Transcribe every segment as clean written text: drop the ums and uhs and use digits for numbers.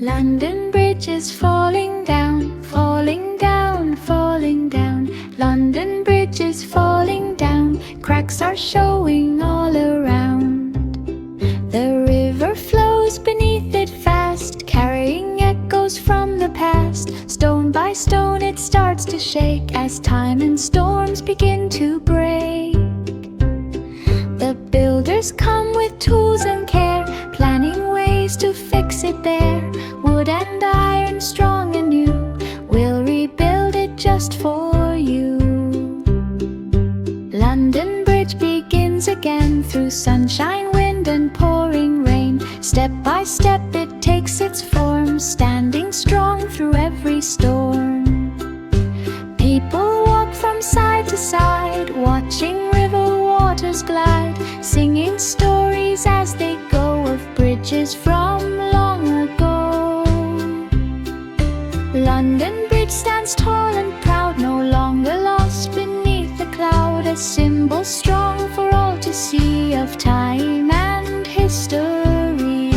London Bridge is falling down, falling down, falling down. London Bridge is falling down, cracks are showing all around. The river flows beneath it fast, carrying echoes from the past. Stone by stone it starts to shake as time and storms begin to break. The builders come with tools and care, planning ways to fix it there. Wood and iron, strong and new, we'll rebuild it just for you. London Bridge begins again through sunshine, wind and pouring rain. Step by step it takes its form, standing strong through every storm. People walk from side to side, watching river waters glide, singing stories as they go of bridges from long ago. London Bridge stands tall and proud, no longer lost beneath the cloud, a symbol strong for all to see of time and history.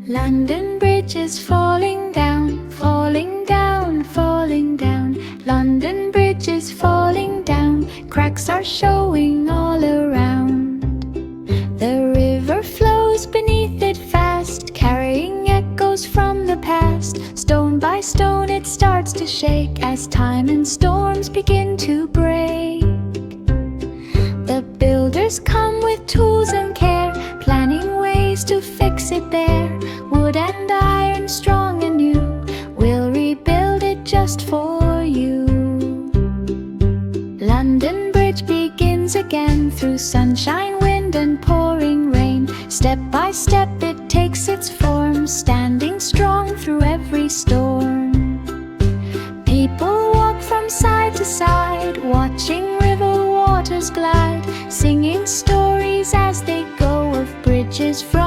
London Bridge is falling down, falling down, falling down. London Bridge is falling down, cracks are showing all around. The river flows beneath it fast, carrying echoes from the past. Stone by stone it starts to shake as time and storms begin to break. The builders come with tools and care, planning ways to fix it there. Wood and iron, strong and new, we'll rebuild it just for you. London Bridge begins again through sunshine, wind and pouring rain. Step by step it takes its form, standing strong through every storm. People walk from side to side, watching river waters glide, singing stories as they go of bridges from